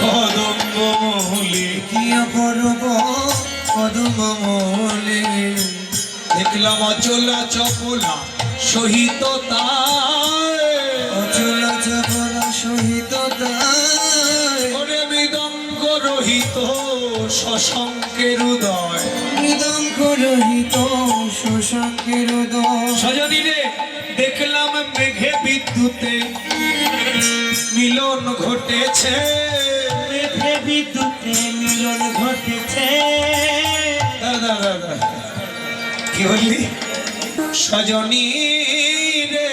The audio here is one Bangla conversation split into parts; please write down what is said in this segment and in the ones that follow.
কদম্বমূলে কি অপরূপ কদম্বমূলে দেখলাম অচলা চপলা সহিত তার, অচলা চপলা সহিত তার, ওরে মৃদঙ্গ রহিত শশাঙ্কের উদয়, মৃদঙ্গ রহিত শশাঙ্কের উদয়। সজনী রে দেখলাম মেঘে বিদ্যুতে মিলন ঘটেছে, মেঘে বিদ্যুতে মিলন ঘটেছে। দাদা দাদা কি বললি? সজনী রে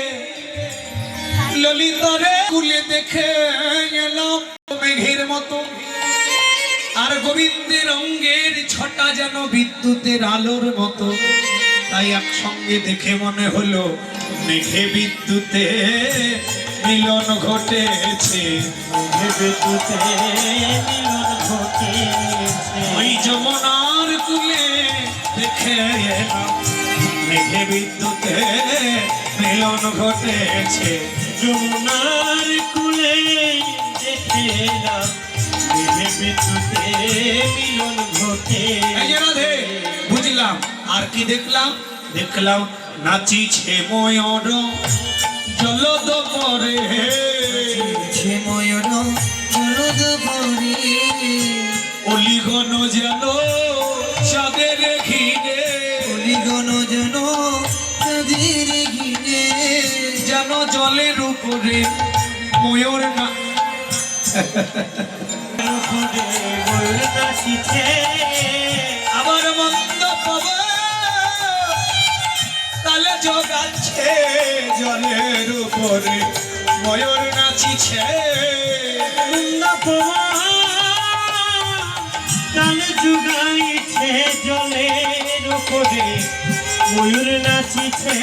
ললিতারে কুলে দেখে এলাম মেঘের মতো, আর গোবিন্দের অঙ্গের ছটা যেন বিদ্যুতের আলোর মতো। তাই একসঙ্গে দেখে মনে হলো মেঘে বিদ্যুতে মিলন ঘটেছে, মেঘে বিদ্যুতে মিলন ঘটেছে। ওই যমুনার কুলে দেখে এলাম মেঘে বিদ্যুতে মিলন ঘটেছে, যমুনার কুলে দেখে এলাম মেঘে বিদ্যুতে মিলন ঘটে। এই যে রাধে বুঝলাম। আর কি দেখলাম? দেখলাম নাচিছে ময়ূর জলদ পরে, সে ময়ূর জলদ পরে, অলিগণ যেন চাঁদের ঘিরে, অলিগণ যেন চাঁদের ঘিরে, যেন জলের উপরে ময়ূর না ময়ূর নাচিছে। আবার মন্দ পাবে তালে জগাচ্ছে জলের উপরে ময়ূর নাচিছে, তালে জুগাইছে জলের উপরে ময়ূর নাচিছে।